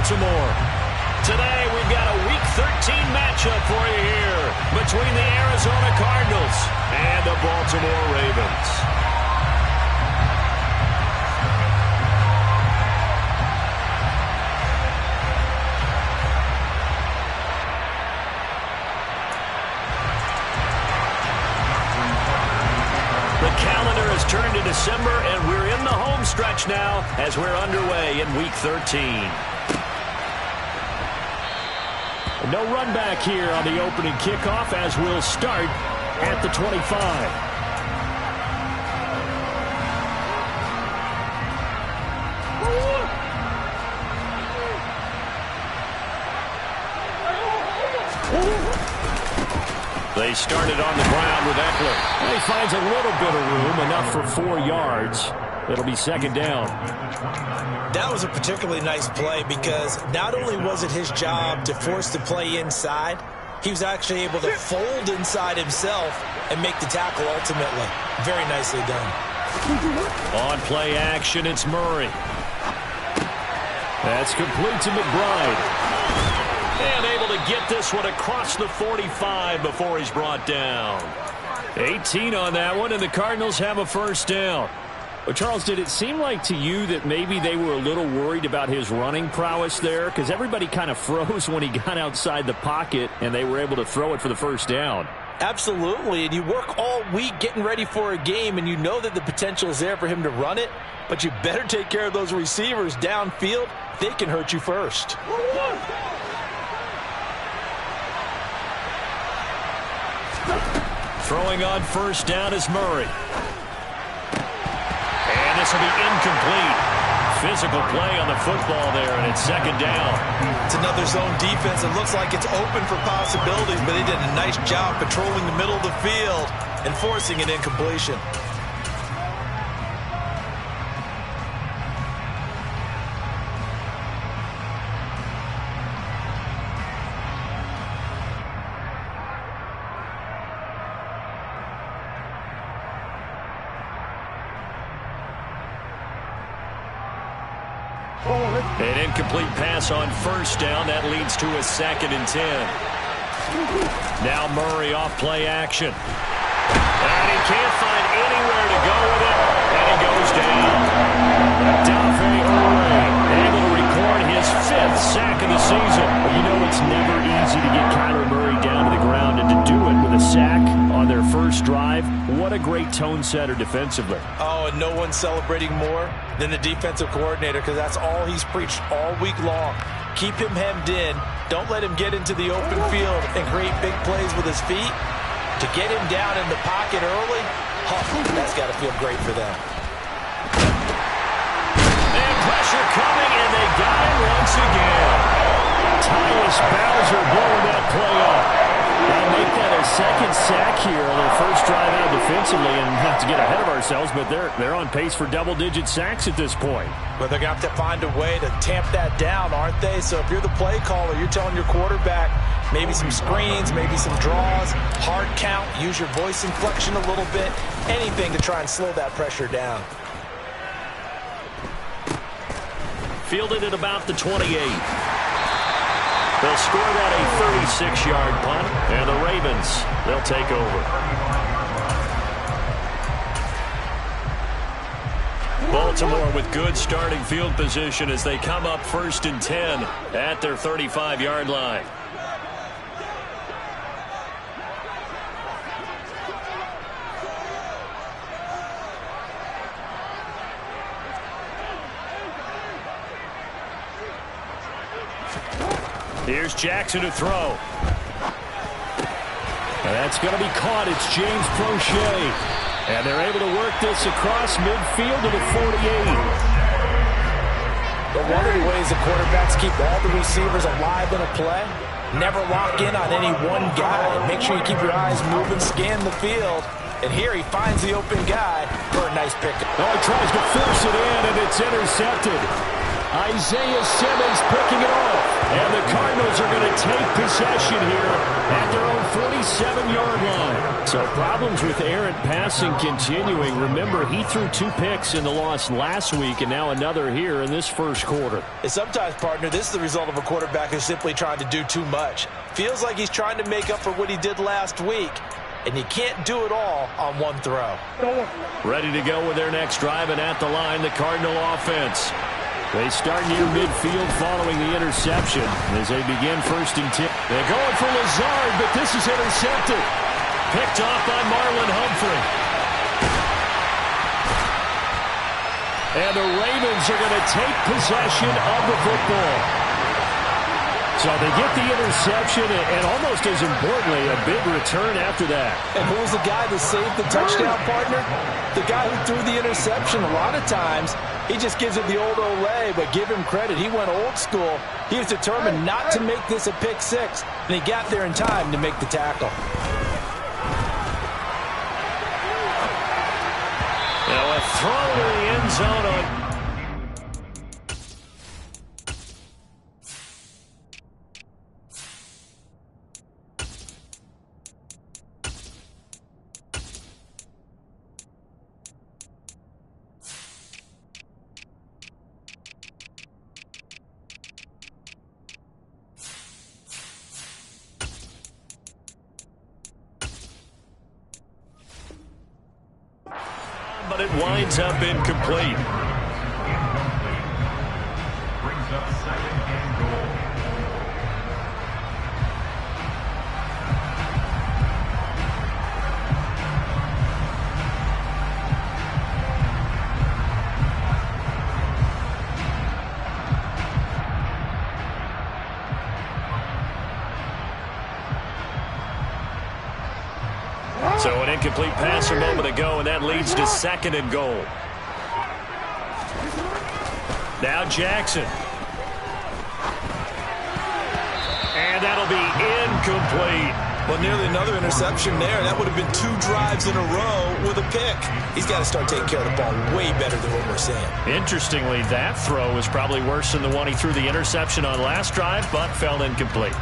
Baltimore. Today, we've got a Week 13 matchup for you here between the Arizona Cardinals and the Baltimore Ravens. The calendar has turned to December, and we're in the home stretch now as we're underway in Week 13. No run back here on the opening kickoff as we'll start at the 25. They started on the ground with Eckler. He finds a little bit of room, enough for 4 yards. It'll be second down. That was a particularly nice play because not only was it his job to force the play inside, he was actually able to fold inside himself and make the tackle ultimately. Very nicely done. On play action, it's Murray. That's complete to McBride. And able to get this one across the 45 before he's brought down. 18 on that one, and the Cardinals have a first down. Well, Charles, did it seem like to you that maybe they were a little worried about his running prowess there? Because everybody kind of froze when he got outside the pocket, and they were able to throw it for the first down. Absolutely, and you work all week getting ready for a game, and you know that the potential is there for him to run it, but you better take care of those receivers downfield. They can hurt you first. Throwing on first down is Murray. And this will be incomplete. Physical play on the football there, and it's second down. It's another zone defense. It looks like it's open for possibilities, but they did a nice job patrolling the middle of the field and forcing an incompletion. An incomplete pass on first down. That leads to a 2nd and 10. Now Murray off play action. And he can't find anywhere to go with it. And he goes down. Dafe Ure able to record his 5th sack of the season. But you know it's never easy to get Kyler Murray down to the ground, and to do it with a sack on their first drive, what a great tone setter defensively. Oh, and no one's celebrating more than the defensive coordinator, because that's all he's preached all week long. Keep him hemmed in. Don't let him get into the open field and create big plays with his feet. To get him down in the pocket early, that's got to feel great for them. And pressure coming, and they got him once again. Tyus Bowser blowing that play up. They'll make that a 2nd sack here on their first drive out defensively, and not to get ahead of ourselves, but they're on pace for double-digit sacks at this point. But they're going to have to find a way to tamp that down, aren't they? So if you're the play caller, you're telling your quarterback maybe some screens, maybe some draws, hard count, use your voice inflection a little bit, anything to try and slow that pressure down. Fielded at about the 28. They'll score that a 36-yard punt, and the Ravens, they'll take over. Baltimore with good starting field position as they come up 1st and 10 at their 35-yard line. Here's Jackson to throw. And that's going to be caught. It's James Prochet. And they're able to work this across midfield to the 48. But one of the ways the quarterbacks keep all the receivers alive in a play, never lock in on any one guy. Make sure you keep your eyes moving, scan the field. And here he finds the open guy for a nice pickup. Oh, he tries to force it in, and it's intercepted. Isaiah Simmons picking it off. And the Cardinals are going to take possession here at their own 47-yard line. So problems with errant passing continuing. Remember, he threw 2 picks in the loss last week and now another here in this first quarter. And sometimes, partner, this is the result of a quarterback who's simply trying to do too much. Feels like he's trying to make up for what he did last week, and you can't do it all on one throw. Ready to go with their next drive, and at the line, the Cardinal offense. They start near midfield following the interception as they begin 1st and 10. They're going for Lazard, but this is intercepted. Picked off by Marlon Humphrey. And the Ravens are going to take possession of the football. So they get the interception, and almost as importantly, a big return after that. And who's the guy that saved the touchdown, partner? The guy who threw the interception. A lot of times, he just gives it the old Olay, but give him credit. He went old school. He was determined not to make this a pick 6, and he got there in time to make the tackle. Now a throw to the end zone on... but it winds up incomplete. Brings up 2nd and goal. So an incomplete pass a moment ago, and that leads to 2nd and goal. Now Jackson. And that'll be incomplete. Well, nearly another interception there. That would have been 2 drives in a row with a pick. He's got to start taking care of the ball way better than what we're seeing. Interestingly, that throw was probably worse than the one he threw the interception on last drive, but fell incomplete.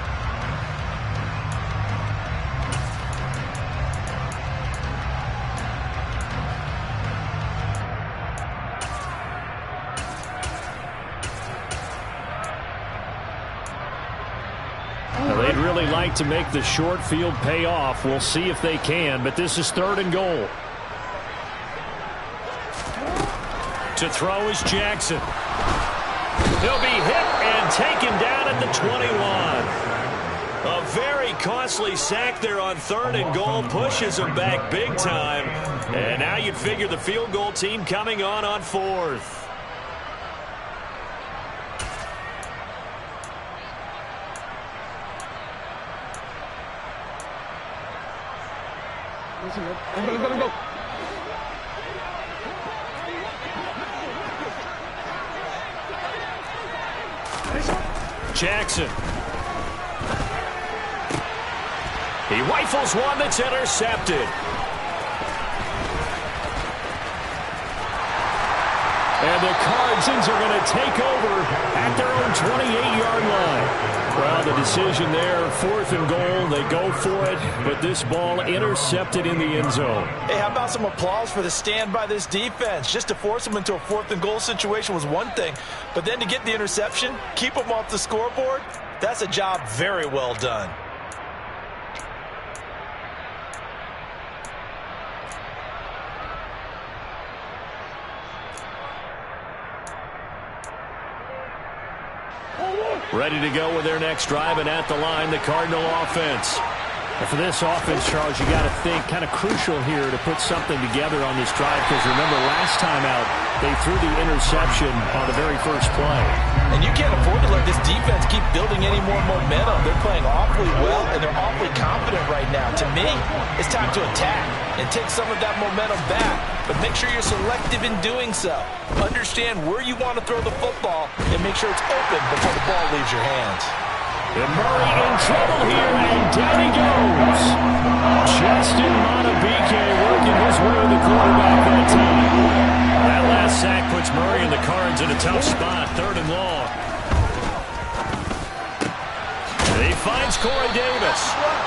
They'd really like to make the short field pay off. We'll see if they can, but this is 3rd and goal. To throw is Jackson. He'll be hit and taken down at the 21. A very costly sack there on 3rd and goal. Pushes him back big time. And now you'd figure the field goal team coming on 4th. Go. Jackson. He rifles one that's intercepted. And the Cardinals are going to take over at their own 28-yard line. Well, the decision there, 4th and goal. They go for it, but this ball intercepted in the end zone. Hey, how about some applause for the stand by this defense? Just to force them into a 4th and goal situation was one thing, but then to get the interception, keep them off the scoreboard, that's a job very well done. Ready to go with their next drive, and at the line, the Cardinal offense. And for this offense, Charles, you got to think kind of crucial here to put something together on this drive, because remember last time out, they threw the interception on the very first play. And you can't afford to let this defense keep building any more momentum. They're playing awfully well, and they're awfully confident right now. To me, it's time to attack and take some of that momentum back, but make sure you're selective in doing so. Understand where you want to throw the football and make sure it's open before the ball leaves your hands. And Murray in trouble here, and down he goes. Justin Madubuike working his way to the quarterback that time. That last sack puts Murray and the Cards in a tough spot, 3rd and long. finds Corey Davis.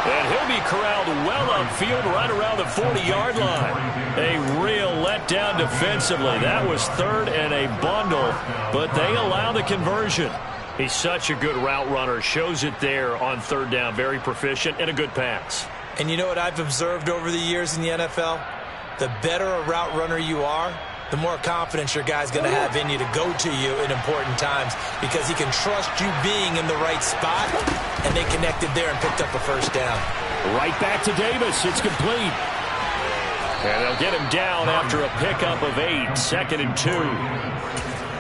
And he'll be corralled well upfield right around the 40-yard line. A real letdown defensively. That was third and a bundle, but they allow the conversion. He's such a good route runner. Shows it there on third down. Very proficient and a good pass. And you know what I've observed over the years in the NFL? The better a route runner you are, the more confidence your guy's going to have in you to go to you in important times because he can trust you being in the right spot, and they connected there and picked up a first down. Right back to Davis. It's complete. And they'll get him down after a pickup of 8, 2nd and 2.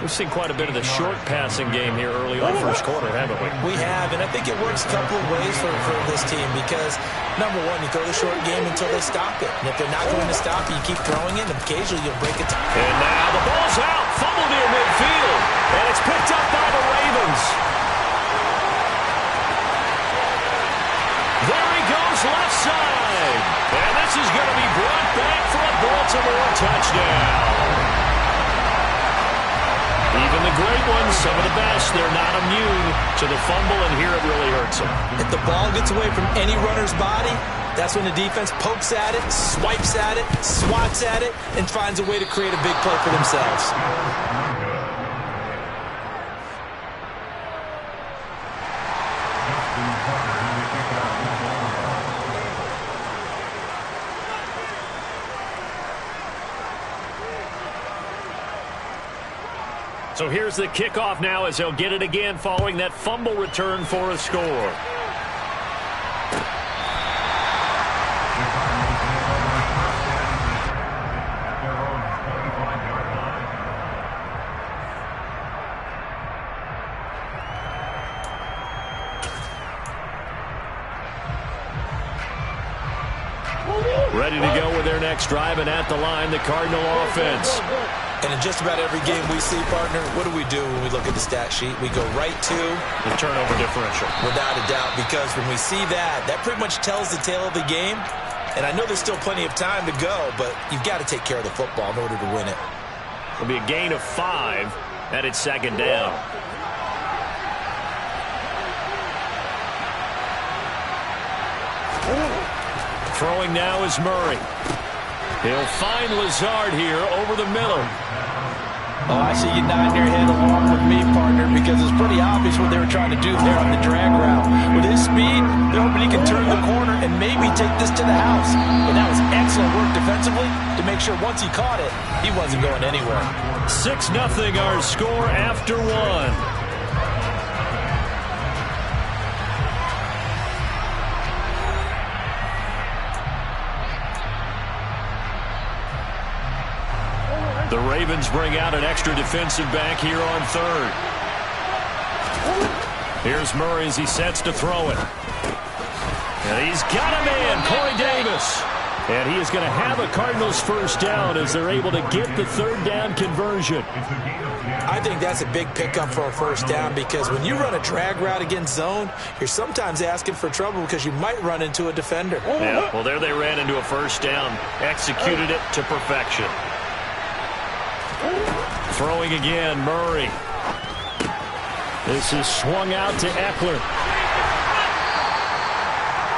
We've seen quite a bit of the short passing game here early on first quarter, haven't we? We have, and I think it works a couple of ways for this team because, number one, you throw the short game until they stop it. And if they're not going to stop it, you keep throwing it, and occasionally you'll break it. And now the ball's out. Fumble near midfield. And it's picked up by the Ravens. There he goes, left side. And this is going to be brought back for a Baltimore touchdown. Even the great ones, some of the best, they're not immune to the fumble, and here it really hurts them. If the ball gets away from any runner's body, that's when the defense pokes at it, swipes at it, swats at it, and finds a way to create a big play for themselves. So here's the kickoff now as they'll get it again following that fumble return for a score. Ready to go with their next drive, and at the line, the Cardinal offense. And in just about every game we see, partner, what do we do when we look at the stat sheet? We go right to the turnover differential. Without a doubt, because when we see that, that pretty much tells the tale of the game. And I know there's still plenty of time to go, but you've got to take care of the football in order to win it. It'll be a gain of 5, and it's 2nd down. Throwing now is Murray. He'll find Lazard here over the middle. Oh, I see you nodding your head along with me, partner, because it's pretty obvious what they were trying to do there on the drag route. With his speed, they're hoping he can turn the corner and maybe take this to the house. And that was excellent work defensively to make sure once he caught it, he wasn't going anywhere. 6-0 our score after 1. The Ravens bring out an extra defensive back here on 3rd. Here's Murray as he sets to throw it. And he's got a man, Corey Davis. And he is going to have a Cardinals first down as they're able to get the 3rd down conversion. I think that's a big pickup for a first down because when you run a drag route against zone, you're sometimes asking for trouble because you might run into a defender. Yeah, well, there they ran into a first down, executed it to perfection. Throwing again, Murray. This is swung out to Eckler.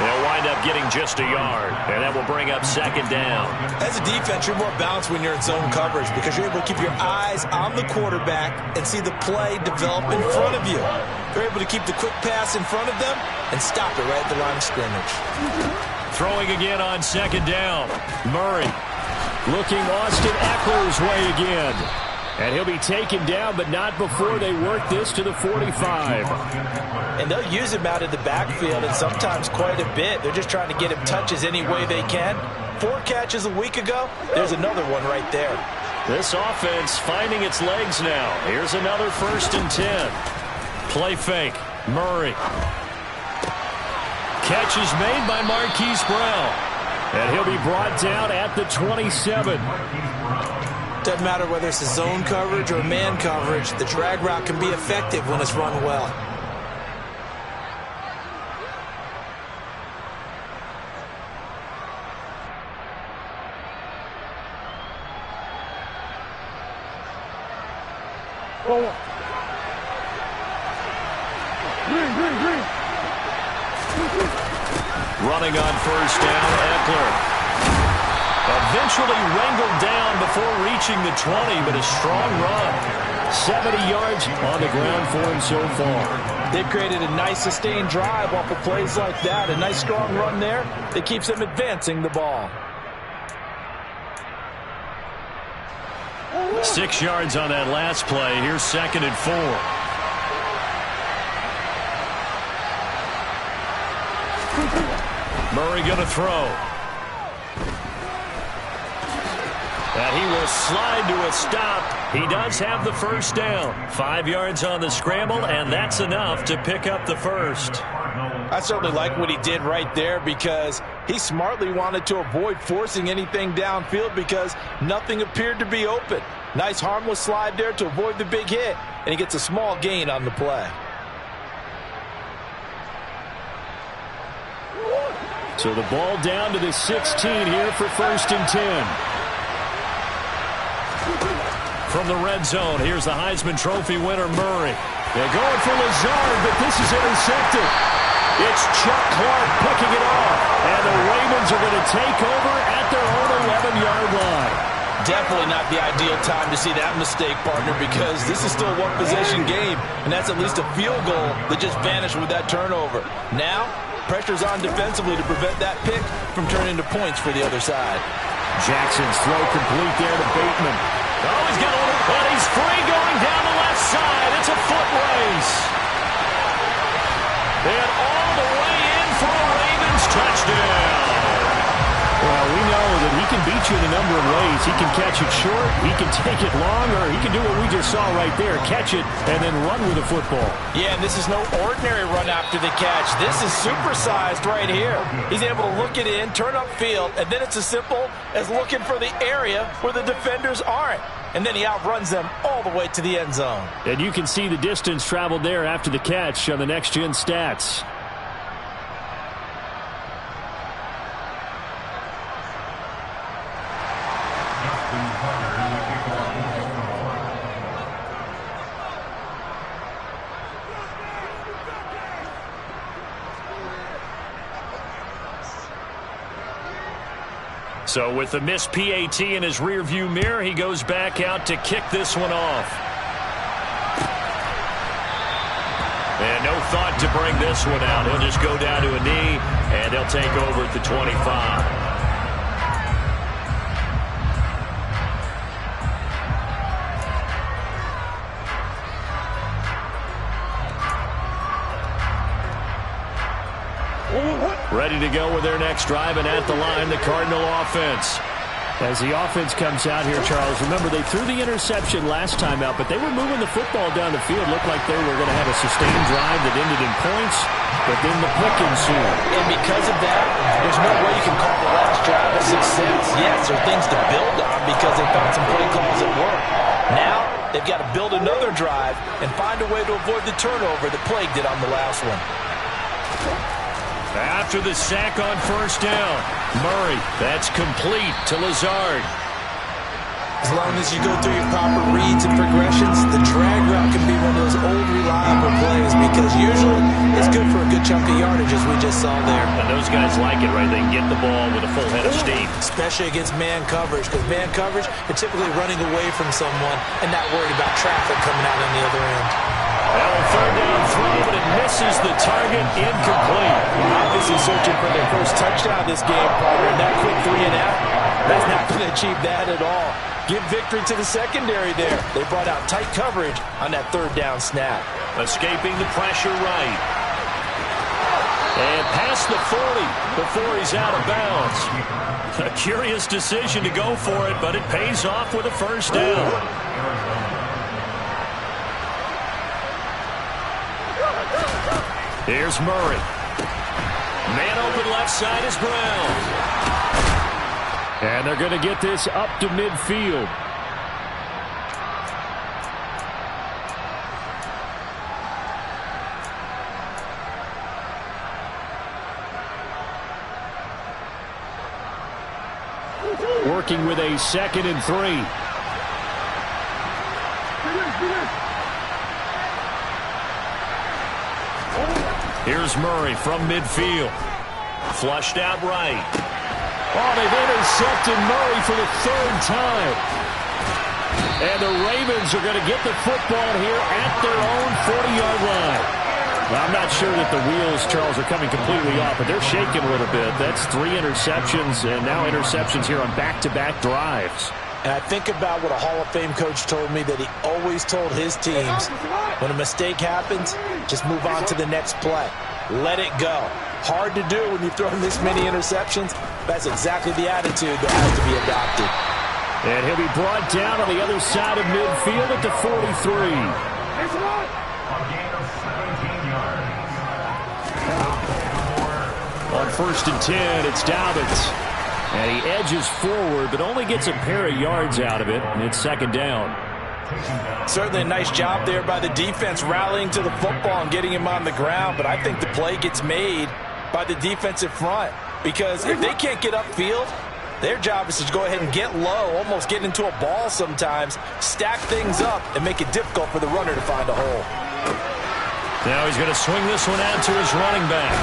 They'll wind up getting just a yard, and that will bring up 2nd down. As a defense, you're more balanced when you're in zone coverage because you're able to keep your eyes on the quarterback and see the play develop in front of you. You're able to keep the quick pass in front of them and stop it right at the line of scrimmage. Throwing again on 2nd down. Murray looking Austin Eckler's way again. And he'll be taken down, but not before they work this to the 45. And they'll use him out of the backfield, and sometimes quite a bit. They're just trying to get him touches any way they can. 4 catches a week ago. There's another one right there. This offense finding its legs now. Here's another 1st and 10. Play fake. Murray. Catch is made by Marquise Brown. And he'll be brought down at the 27. Doesn't matter whether it's a zone coverage or man coverage, the drag route can be effective when it's run well. Running on first down, Eckler. Eventually wrangled down before reaching the 20, but a strong run. 70 yards on the ground for him so far. They've created a nice sustained drive off of plays like that. A nice strong run there that keeps them advancing the ball. 6 yards on that last play. Here's 2nd and 4. Murray going to throw. And he will slide to a stop. He does have the first down. 5 yards on the scramble, and that's enough to pick up the first. I certainly like what he did right there because he smartly wanted to avoid forcing anything downfield because nothing appeared to be open. Nice harmless slide there to avoid the big hit, and he gets a small gain on the play. So the ball down to the 16 here for 1st and 10. From the red zone, here's the Heisman Trophy winner, Murray. They're going for Lazard, but this is intercepted. It's Chuck Clark picking it off, and the Ravens are going to take over at their own 11-yard line. Definitely not the ideal time to see that mistake, partner, because this is still a one-possession game, and that's at least a field goal that just vanished with that turnover. Now, pressure's on defensively to prevent that pick from turning into points for the other side. Jackson's throw complete there to Bateman. Oh, he's got a little, but he's free going down the left side. It's a foot race. And all the way in for a Ravens touchdown. Well, we know that he can beat you in a number of ways. He can catch it short, he can take it long, or he can do what we just saw right there, catch it and then run with the football. Yeah, and this is no ordinary run after the catch. This is supersized right here. He's able to look it in, turn upfield, and then it's as simple as looking for the area where the defenders aren't. And then he outruns them all the way to the end zone. And you can see the distance traveled there after the catch on the next-gen stats. So with the missed PAT in his rearview mirror, he goes back out to kick this one off. And no thought to bring this one out. He'll just go down to a knee, and he'll take over at the 25. Ready to go with their next drive, and at the line, the Cardinal offense. As the offense comes out here, Charles, remember they threw the interception last time out, but they were moving the football down the field. Looked like they were going to have a sustained drive that ended in points, but then the pick ensued. And because of that, there's no way you can call the last drive a success. Yes, there are things to build on because they found some play calls at work. Now, they've got to build another drive and find a way to avoid the turnover that plagued it on the last one. After the sack on first down, Murray, that's complete to Lazard. As long as you go through your proper reads and progressions, the drag route can be one of those old reliable plays because usually it's good for a good chunk of yardage as we just saw there. And those guys like it, right? They can get the ball with a full head of steam. Especially against man coverage, because man coverage, you're typically running away from someone and not worried about traffic coming out on the other end. Well, a third down throw, but it misses the target, incomplete. Obviously searching for their first touchdown this game, partner, and that quick 3 and out, that's not going to achieve that at all. Give victory to the secondary there. They brought out tight coverage on that third down snap. Escaping the pressure right. And past the 40 before he's out of bounds. A curious decision to go for it, but it pays off with a first down. Here's Murray. Man open left side is Brown. And they're going to get this up to midfield. Working with a 2nd and 3. Here's Murray from midfield. Flushed out right. Oh, they've intercepted Murray for the third time. And the Ravens are going to get the football here at their own 40-yard line. Well, I'm not sure that the wheels, Charles, are coming completely off, but they're shaking a little bit. That's 3 interceptions, and now interceptions here on back-to-back drives. And I think about what a Hall of Fame coach told me, that he always told his teams, when a mistake happens, just move on to the next play. Let it go. Hard to do when you've thrown this many interceptions. That's exactly the attitude that has to be adopted. And he'll be brought down on the other side of midfield at the 43. A gain of 17 yards. On 1st and 10, it's Dobbins. And he edges forward, but only gets a pair of yards out of it, and it's 2nd down. Certainly a nice job there by the defense, rallying to the football and getting him on the ground. But I think the play gets made by the defensive front, because if they can't get upfield, their job is to go ahead and get low, almost get into a ball sometimes, stack things up, and make it difficult for the runner to find a hole. Now he's going to swing this one out to his running back.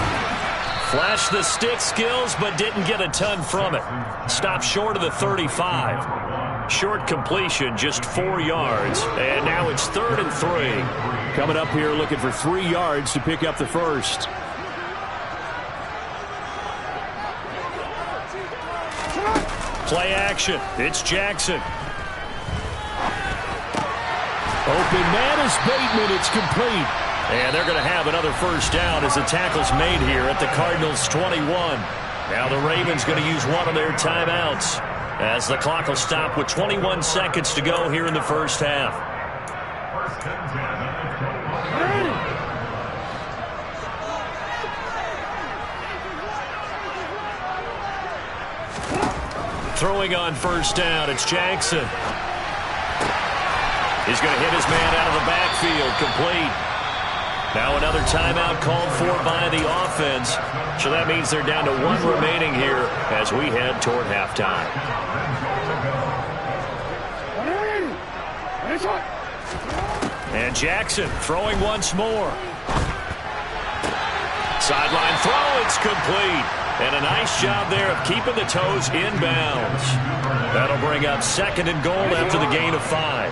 Flashed the stick skills, but didn't get a ton from it. Stopped short of the 35. Short completion, just 4 yards. And now it's 3rd and 3. Coming up here looking for 3 yards to pick up the first. Play action. It's Jackson. Open man is Bateman. It's complete. And they're going to have another first down as the tackle's made here at the Cardinals' 21. Now the Ravens going to use one of their timeouts as the clock will stop with 21 seconds to go here in the first half. First and 10 at the 21. Throwing on first down, it's Jackson. He's going to hit his man out of the backfield, complete. Now another timeout called for by the offense. So that means they're down to 1 remaining here as we head toward halftime. And Jackson throwing once more. Sideline throw, it's complete. And a nice job there of keeping the toes inbounds. That'll bring up 2nd and goal after the gain of 5.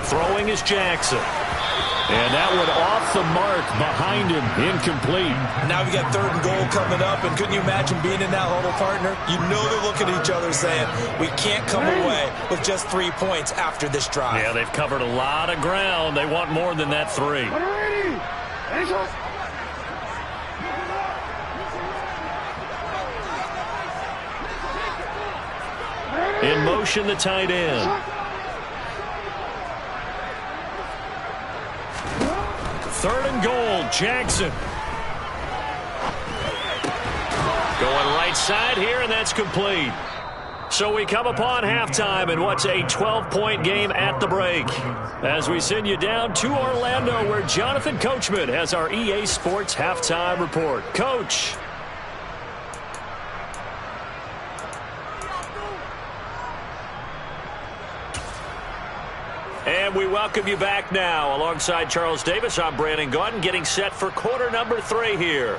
Throwing is Jackson. And that one off the mark behind him, incomplete. Now we got 3rd and goal coming up, and couldn't you imagine being in that huddle, partner? You know they're looking at each other saying, we can't come away with just 3 points after this drive. Yeah, they've covered a lot of ground. They want more than that 3. In motion, the tight end. 3rd and goal, Jackson. Going right side here, and that's complete. So we come upon halftime in what's a 12-point game at the break. As we send you down to Orlando, where Jonathan Coachman has our EA Sports halftime report. Coach. And we welcome you back now. Alongside Charles Davis, I'm Brandon Gaudin, getting set for quarter number 3 here.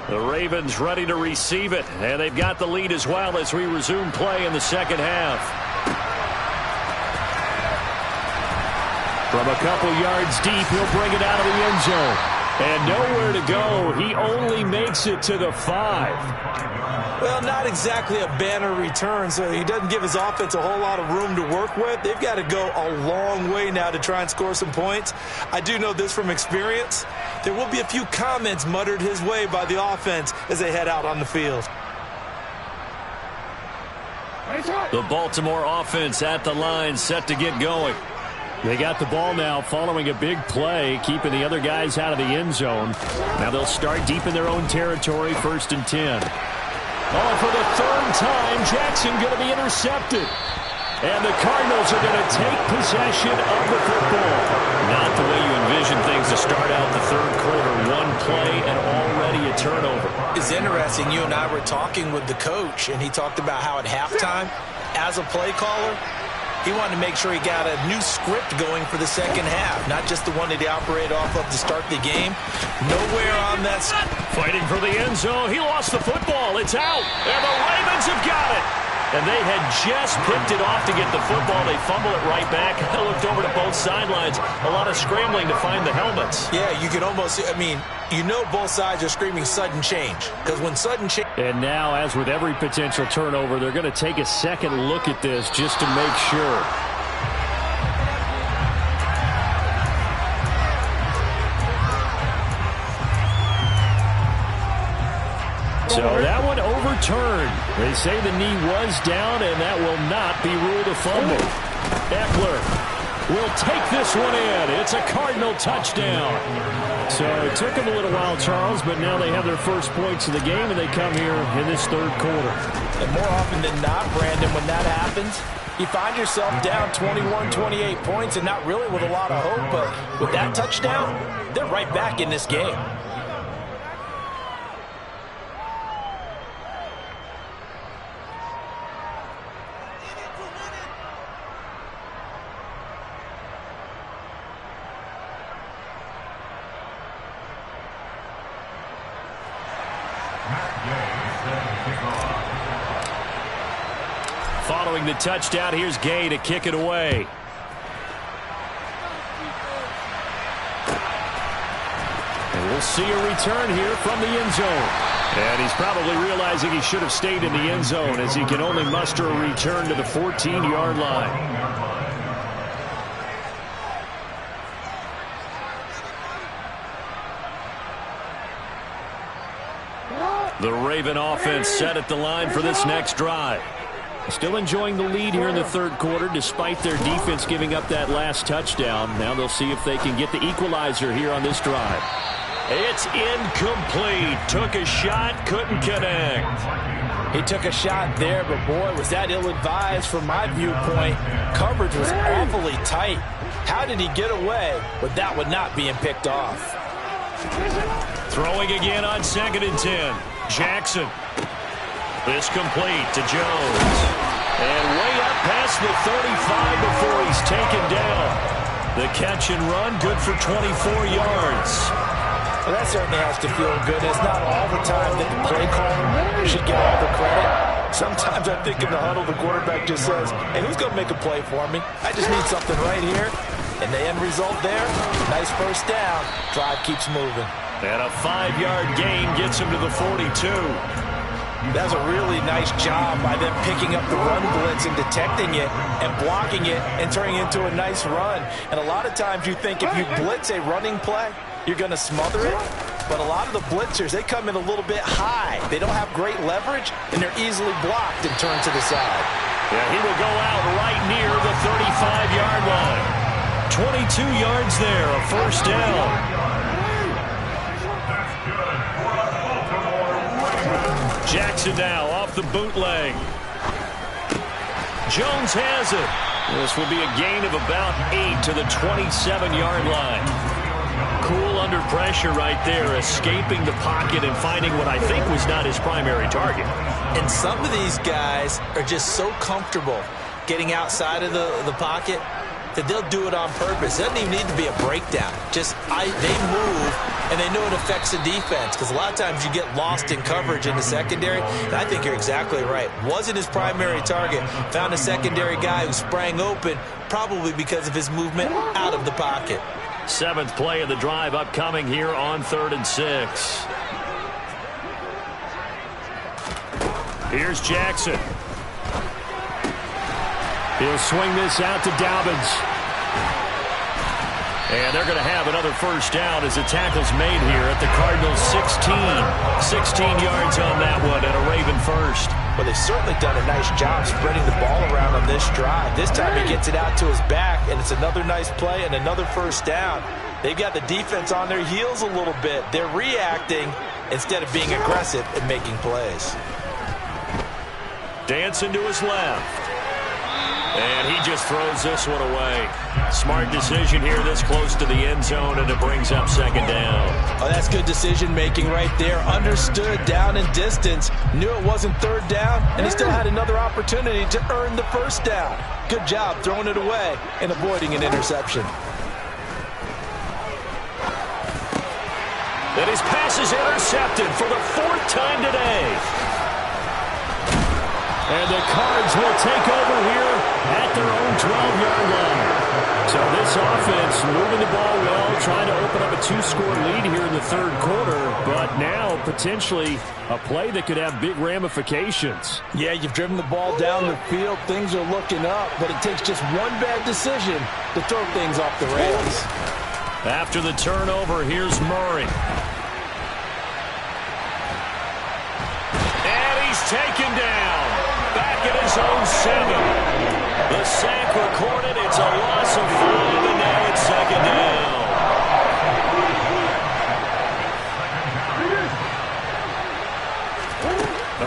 The Ravens ready to receive it, and they've got the lead as well as we resume play in the second half. From a couple yards deep, he'll bring it out of the end zone. And nowhere to go. He only makes it to the 5. Well, not exactly a banner return, so he doesn't give his offense a whole lot of room to work with. They've got to go a long way now to try and score some points. I do know this from experience. There will be a few comments muttered his way by the offense as they head out on the field. The Baltimore offense at the line, set to get going. They got the ball now following a big play, keeping the other guys out of the end zone. Now they'll start deep in their own territory, 1st and 10. Oh, for the 3rd time, Jackson going to be intercepted. And the Cardinals are going to take possession of the football. Not the way you envision things to start out the 3rd quarter. 1 play and already a turnover. It's interesting. You and I were talking with the coach, and he talked about how at halftime, as a play caller, He wanted to make sure he got a new script going for the second half, not just the one that he operated off of to start the game. Nowhere on that. Fighting for the end zone. He lost the football. It's out. And the Ravens have got it. And they had just picked it off to get the football. They fumble it right back. I looked over to both sidelines. A lot of scrambling to find the helmets. Yeah, you can almost, you know both sides are screaming sudden change. Because when sudden change... And now, as with every potential turnover, they're going to take a second look at this just to make sure. So that one overturned. They say the knee was down, and that will not be ruled a fumble. Eckler will take this one in. It's a Cardinal touchdown. So it took them a little while, Charles, but now they have their first points of the game, and they come here in this third quarter. And more often than not, Brandon, when that happens, you find yourself down 21, 28 points, and not really with a lot of hope, but with that touchdown, they're right back in this game. Following the touchdown, here's Gay to kick it away. And we'll see a return here from the end zone. And he's probably realizing he should have stayed in the end zone as he can only muster a return to the 14-yard line. The Raven offense set at the line for this next drive. Still enjoying the lead here in the third quarter despite their defense giving up that last touchdown. Now they'll see if they can get the equalizer here on this drive. It's incomplete. Took a shot, couldn't connect. He took a shot there, but boy, was that ill-advised from my viewpoint. Coverage was awfully tight. How did he get away with that one not being picked off? Throwing again on 2nd and 10. Jackson. This complete to Jones. And way up past the 35 before he's taken down. The catch and run, good for 24 yards. Well, that certainly has to feel good. It's not all the time that the play caller should get all the credit. Sometimes I think in the huddle, the quarterback just says, hey, who's going to make a play for me? I just need something right here. And the end result there, nice first down. Drive keeps moving. And a 5-yard gain gets him to the 42. That's a really nice job by them picking up the run blitz and detecting it and blocking it and turning it into a nice run. And a lot of times you think if you blitz a running play, you're going to smother it. But a lot of the blitzers, they come in a little bit high. They don't have great leverage, and they're easily blocked and turned to the side. Yeah, he will go out right near the 35-yard line. 22 yards there, a first down. Jackson now off the bootleg. Jones has it. This will be a gain of about 8 to the 27-yard line. Cool under pressure right there, escaping the pocket and finding what I think was not his primary target. And some of these guys are just so comfortable getting outside of the pocket that they'll do it on purpose. It doesn't even need to be a breakdown. Just they move, and they know it affects the defense because a lot of times you get lost in coverage in the secondary, and I think you're exactly right. Wasn't his primary target. Found a secondary guy who sprang open, probably because of his movement out of the pocket. 7th play of the drive upcoming here on 3rd and 6. Here's Jackson. He'll swing this out to Dobbins. And they're going to have another first down as the tackle's made here at the Cardinals' 16. 16 yards on that one and a Raven first. Well, they've certainly done a nice job spreading the ball around on this drive. This time he gets it out to his back, and it's another nice play and another first down. They've got the defense on their heels a little bit. They're reacting instead of being aggressive and making plays. Dancing to his left. And he just throws this one away. Smart decision here this close to the end zone, and it brings up second down. Oh, that's good decision-making right there. Understood down and distance. Knew it wasn't third down, and he still had another opportunity to earn the first down. Good job throwing it away and avoiding an interception. And his pass is intercepted for the 4th time today. And the Cards will take over here at their own 12-yard line. So this offense moving the ball well, trying to open up a 2-score lead here in the third quarter, but now potentially a play that could have big ramifications. Yeah, you've driven the ball down the field. Things are looking up, but it takes just one bad decision to throw things off the rails. After the turnover, here's Murray. And he's taken down. Back at his own 7. The sack recorded. It's a loss of 5, and now it's second down.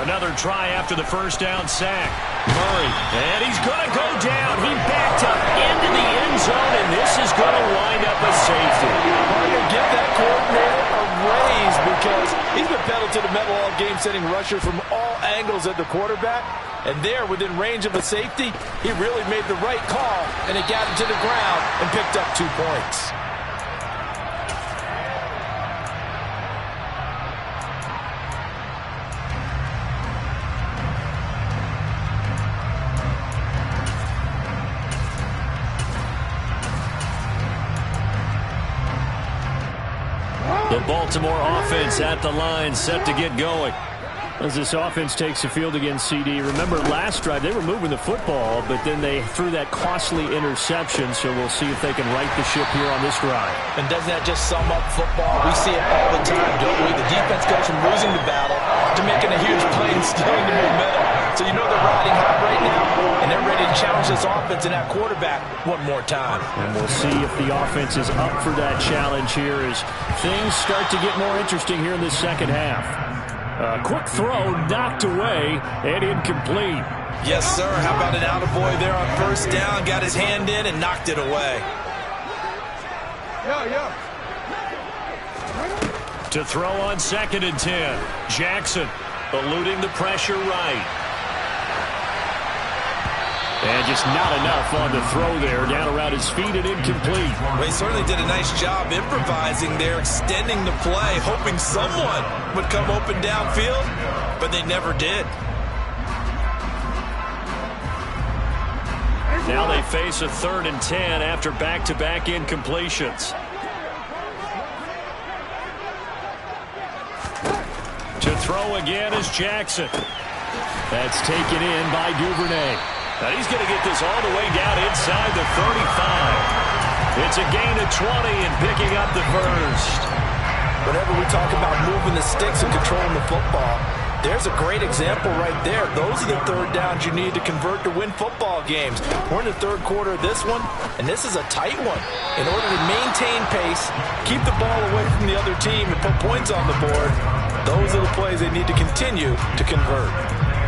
Another try after the first down sack. Murray, and he's going to go down. He backed up into the end zone, and this is going to wind up a safety. Partner, give that coordinator a raise because he's been pedal to the metal all game, sending rushers from all angles at the quarterback. And there, within range of a safety, he really made the right call, and it got him to the ground and picked up 2 points. The Baltimore offense at the line, set to get going. As this offense takes the field against CD, remember last drive they were moving the football, but then they threw that costly interception, so we'll see if they can right the ship here on this drive. And doesn't that just sum up football? We see it all the time, don't we? The defense goes from losing the battle to making a huge play and stealing the momentum. So you know they're riding hot right now, and they're ready to challenge this offense and that quarterback one more time. And we'll see if the offense is up for that challenge here as things start to get more interesting here in the second half. Quick throw, knocked away, and incomplete. Yes, sir. How about an attaboy there on first down? Got his hand in and knocked it away. To throw on 2nd and 10. Jackson eluding the pressure right. And just not enough on the throw there. Down around his feet and incomplete. Well, he certainly did a nice job improvising there, extending the play, hoping someone would come open downfield, but they never did. Now they face a 3rd and 10 after back-to-back incompletions. To throw again is Jackson. That's taken in by Duvernay. And he's going to get this all the way down inside the 35. It's a gain of 20 and picking up the first. Whenever we talk about moving the sticks and controlling the football, there's a great example right there. Those are the 3rd downs you need to convert to win football games. We're in the 3rd quarter of this one, and this is a tight one. In order to maintain pace, keep the ball away from the other team, and put points on the board, those are the plays they need to continue to convert.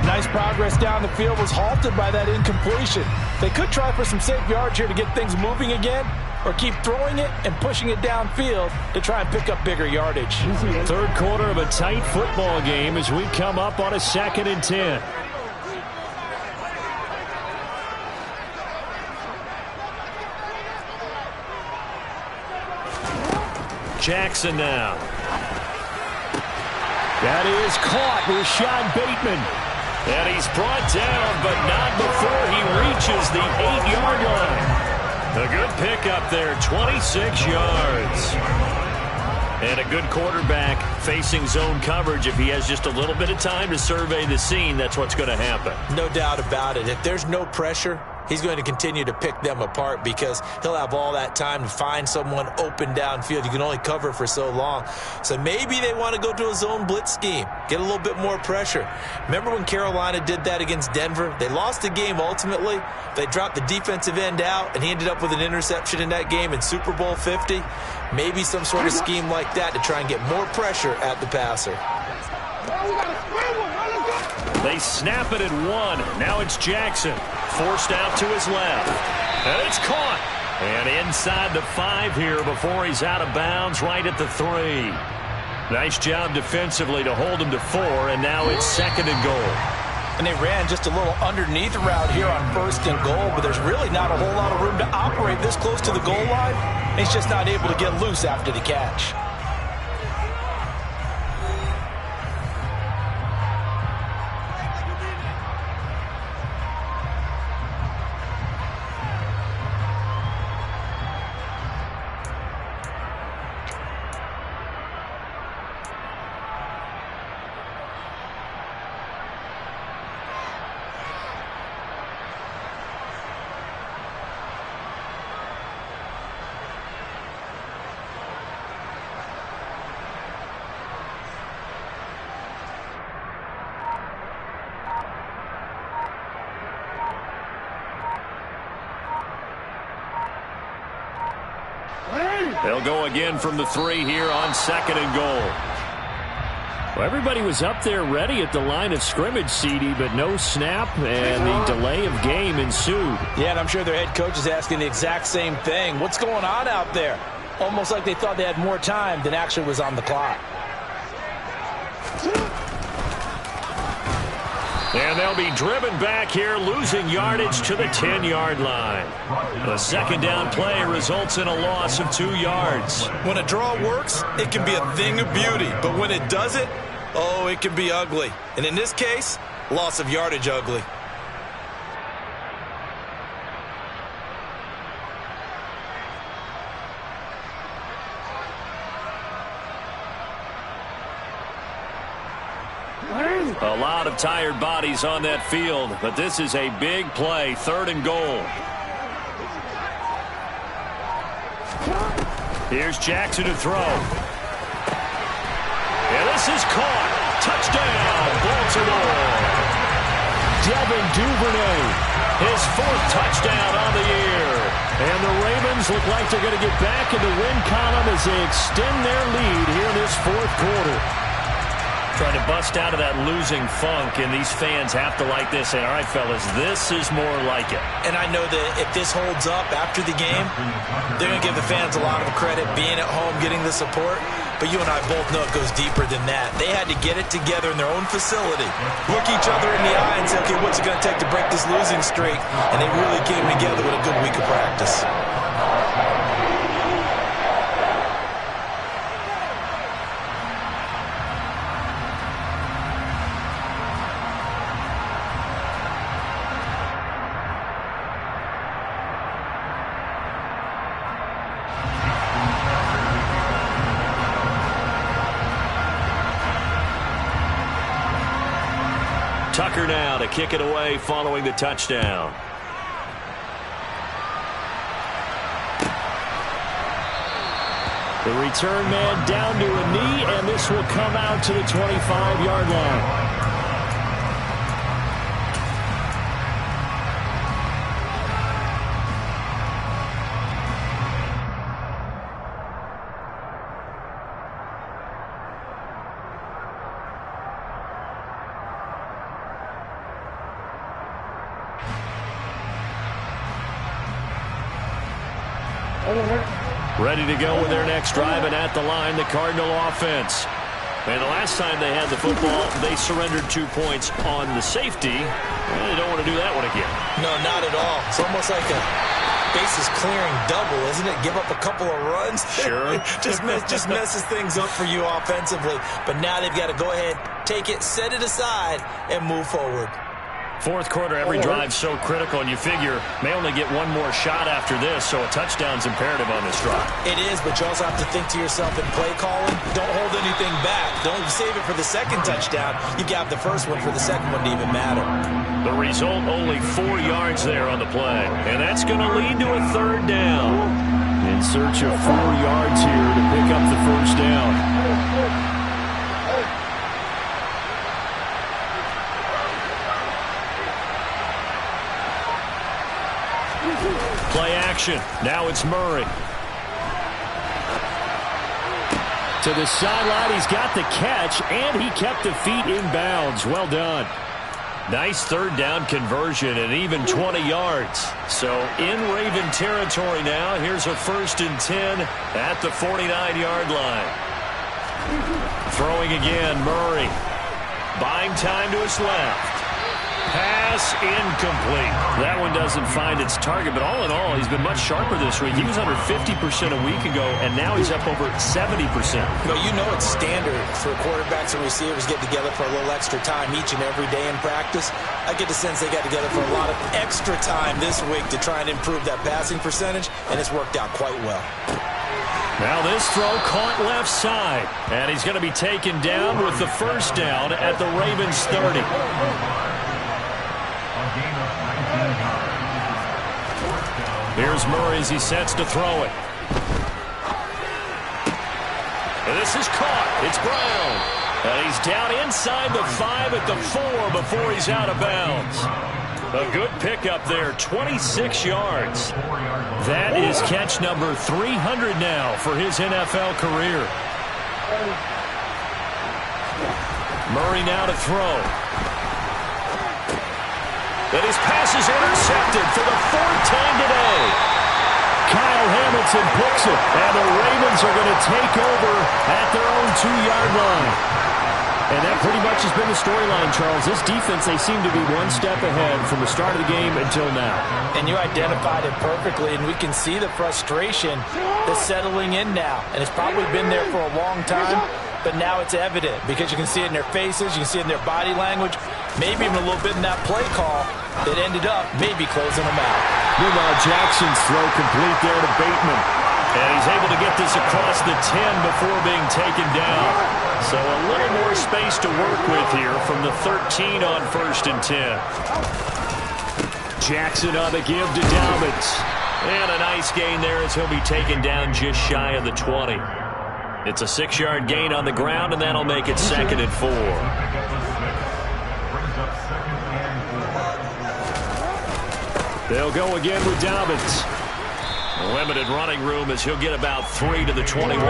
Nice progress down the field was halted by that incompletion. They could try for some safe yards here to get things moving again, or keep throwing it and pushing it downfield to try and pick up bigger yardage. 3rd quarter of a tight football game as we come up on a 2nd and 10. Jackson now. That is caught. Rashad Bateman. And he's brought down, but not before he reaches the 8-yard line. A good pickup there, 26 yards. And a good quarterback facing zone coverage. If he has just a little bit of time to survey the scene, that's what's going to happen. No doubt about it. If there's no pressure, he's going to continue to pick them apart because he'll have all that time to find someone open downfield. You can only cover for so long. So maybe they want to go to a zone blitz scheme, get a little bit more pressure. Remember when Carolina did that against Denver? They lost the game ultimately. They dropped the defensive end out, and he ended up with an interception in that game in Super Bowl 50. Maybe some sort of scheme like that to try and get more pressure at the passer. They snap it at 1. Now it's Jackson. Forced out to his left. And it's caught. And inside the 5 here before he's out of bounds right at the 3. Nice job defensively to hold him to 4, and now it's 2nd and goal. And they ran just a little underneath route here on 1st and goal, but there's really not a whole lot of room to operate this close to the goal line. He's just not able to get loose after the catch. They'll go again from the 3 here on 2nd and goal. Well, everybody was up there ready at the line of scrimmage, CD, but no snap, and the delay of game ensued. Yeah, and I'm sure their head coach is asking the exact same thing. What's going on out there? Almost like they thought they had more time than actually was on the clock. And they'll be driven back here, losing yardage to the 10-yard line. The 2nd down play results in a loss of 2 yards. When a draw works, it can be a thing of beauty. But when it doesn't, oh, it can be ugly. And in this case, loss of yardage ugly. A lot of tired bodies on that field, but this is a big play, 3rd and goal. Here's Jackson to throw. And this is caught. Touchdown, Baltimore. Devin Duvernay, his 4th touchdown on the year. And the Ravens look like they're going to get back in the win column as they extend their lead here in this 4th quarter. Trying to bust out of that losing funk, and these fans have to like this. Say, all right, fellas, this is more like it. And I know that if this holds up after the game, they're going to give the fans a lot of credit, being at home, getting the support. But you and I both know it goes deeper than that. They had to get it together in their own facility, look each other in the eye and say, okay, what's it going to take to break this losing streak? And they really came together with a good week of practice. Tucker now to kick it away following the touchdown. The return man down to a knee, and this will come out to the 25-yard line. Ready to go with their next drive, and at the line, the Cardinal offense. And the last time they had the football, they surrendered 2 points on the safety. Well, they don't want to do that one again. No, not at all. It's almost like a bases clearing double, isn't it? Give up a couple of runs. Sure. just messes things up for you offensively. But now they've got to go ahead, take it, set it aside, and move forward. 4th quarter, every drive's so critical, and you figure may only get one more shot after this, so a touchdown's imperative on this drive. It is, but you also have to think to yourself in play calling, don't hold anything back. Don't save it for the 2nd touchdown. You got the 1st one for the 2nd one to even matter. The result, only 4 yards there on the play, and that's going to lead to a 3rd down. In search of 4 yards here to pick up the 1st down. Play action. Now it's Murray. To the sideline, he's got the catch, and he kept the feet in bounds. Well done. Nice third down conversion and even 20 yards. So in Raven territory now. Here's a 1st and 10 at the 49-yard line. Throwing again, Murray. Buying time to his left. Pass incomplete. That one doesn't find its target, but all in all, he's been much sharper this week. He was under 50% a week ago, and now he's up over 70%. Well, you know it's standard for quarterbacks and receivers get together for a little extra time each and every day in practice. I get the sense they got together for a lot of extra time this week to try and improve that passing percentage, and it's worked out quite well. Now this throw caught left side, and he's going to be taken down with the 1st down at the Ravens 30. Here's Murray as he sets to throw it. And this is caught. It's Brown. And he's down inside the 5 at the 4 before he's out of bounds. A good pickup there, 26 yards. That is catch number 300 now for his NFL career. Murray now to throw. And his pass is intercepted for the 4th time today. Kyle Hamilton picks it, and the Ravens are going to take over at their own 2-yard line. And that pretty much has been the storyline, Charles. This defense, they seem to be one step ahead from the start of the game until now. And you identified it perfectly, and we can see the frustration that's settling in now. And it's probably been there for a long time, but now it's evident because you can see it in their faces, you can see it in their body language, maybe even a little bit in that play call that ended up maybe closing them out. Meanwhile, Jackson's throw complete there to Bateman. And he's able to get this across the 10 before being taken down. So a little more space to work with here from the 13 on 1st and 10. Jackson on the give to Dobbins. And a nice gain there as he'll be taken down just shy of the 20. It's a 6-yard gain on the ground, and that'll make it 2nd and 4. They'll go again with Dobbins. Limited running room as he'll get about 3 to the 21.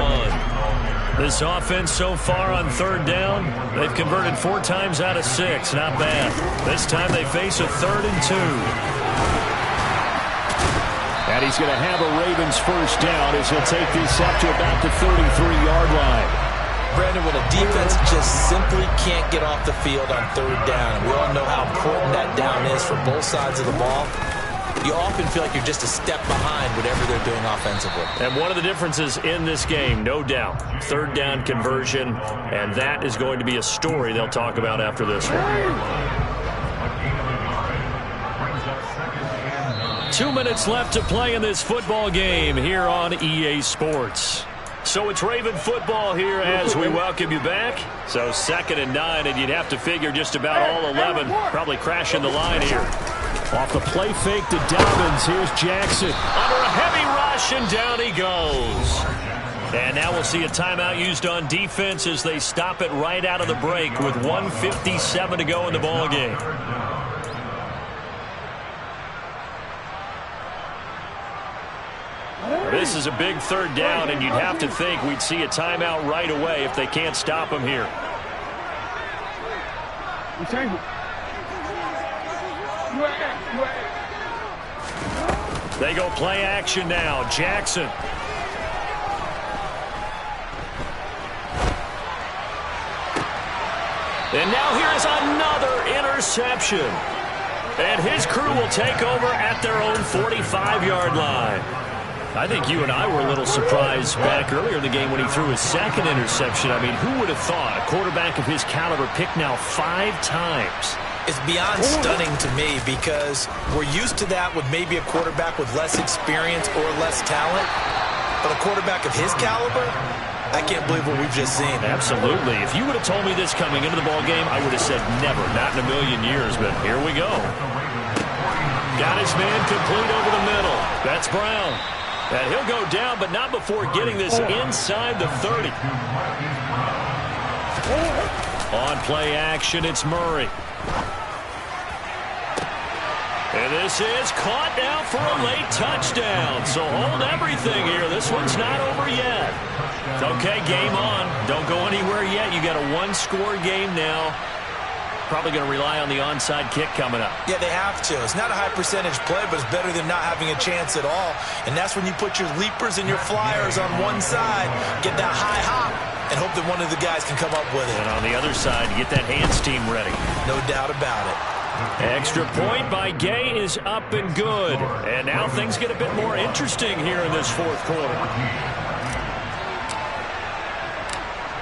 This offense so far on 3rd down, they've converted 4 times out of 6. Not bad. This time they face a 3rd and 2. And he's going to have a Ravens 1st down as he'll take this up to about the 33-yard line. Brandon, when a defense just simply can't get off the field on 3rd down, we all know how important that down is for both sides of the ball, you often feel like you're just a step behind whatever they're doing offensively. And one of the differences in this game, no doubt, 3rd down conversion, and that is going to be a story they'll talk about after this one. 2 minutes left to play in this football game here on EA Sports. So it's Raven football here as we welcome you back. So 2nd and 9, and you'd have to figure just about all 11 probably crashing the line here. Off the play fake to Dobbins, here's Jackson. Under a heavy rush, and down he goes. And now we'll see a timeout used on defense as they stop it right out of the break with 1:57 to go in the ball game. This is a big 3rd down, and you'd have to think we'd see a timeout right away if they can't stop him here. They go play action now. Jackson. And now here's another interception. And his crew will take over at their own 45-yard line. I think you and I were a little surprised back earlier in the game when he threw his 2nd interception. I mean, who would have thought a quarterback of his caliber picked now 5 times? It's beyond stunning to me because we're used to that with maybe a quarterback with less experience or less talent. But a quarterback of his caliber, I can't believe what we've just seen. Absolutely. If you would have told me this coming into the ball game, I would have said never, not in a million years. But here we go. Got his man complete over the middle. That's Brown. And he'll go down, but not before getting this inside the 30. On play action, it's Murray. And this is caught now for a late touchdown. So hold everything here. This one's not over yet. Okay, game on. Don't go anywhere yet. You got a 1-score game now. Probably going to rely on the onside kick coming up. Yeah, they have to. It's not a high percentage play, but it's better than not having a chance at all. And that's when you put your leapers and your flyers on one side, get that high hop, and hope that one of the guys can come up with it. And on the other side, get that hands team ready. No doubt about it. Extra point by Gay is up and good. And now things get a bit more interesting here in this fourth quarter.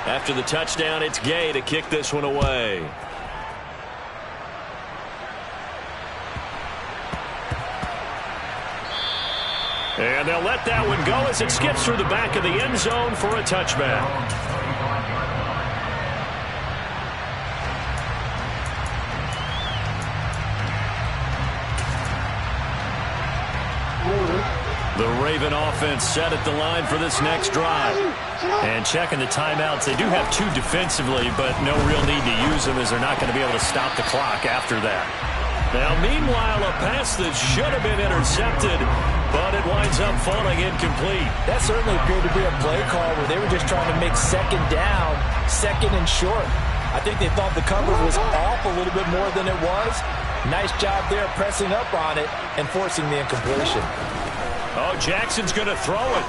After the touchdown, it's Gay to kick this one away. And they'll let that one go as it skips through the back of the end zone for a touchback. The Raven offense set at the line for this next drive. And checking the timeouts, they do have two defensively, but no real need to use them as they're not going to be able to stop the clock after that. Now, meanwhile, a pass that should have been intercepted, but it winds up falling incomplete. That certainly appeared to be a play call where they were just trying to make second down, second and short. I think they thought the coverage was off a little bit more than it was. Nice job there pressing up on it and forcing the incompletion. Oh, Jackson's going to throw it.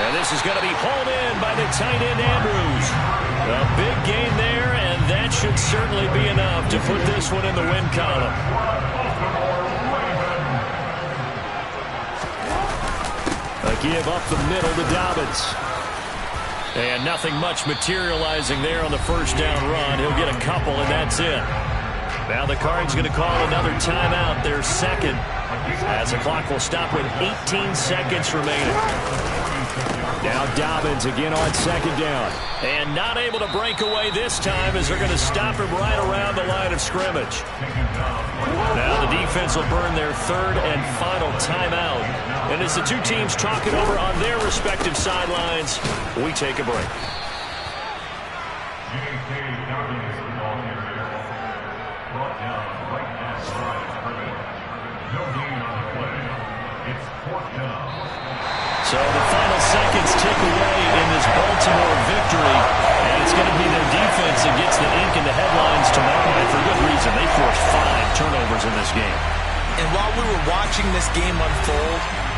And this is going to be hauled in by the tight end, Andrews. A big gain there, and that should certainly be enough to put this one in the win column. A give up the middle to Dobbins. And nothing much materializing there on the first down run. He'll get a couple, and that's it. Now the Cards going to call another timeout, their second, as the clock will stop with 18 seconds remaining. Now Dobbins again on second down. And not able to break away this time as they're going to stop him right around the line of scrimmage. Now the defense will burn their third and final timeout. And as the two teams talk it over on their respective sidelines, we take a break. So the final seconds tick away in this Baltimore victory, and it's going to be their defense that gets the ink in the headlines tomorrow, and for good reason. They forced 5 turnovers in this game. And while we were watching this game unfold,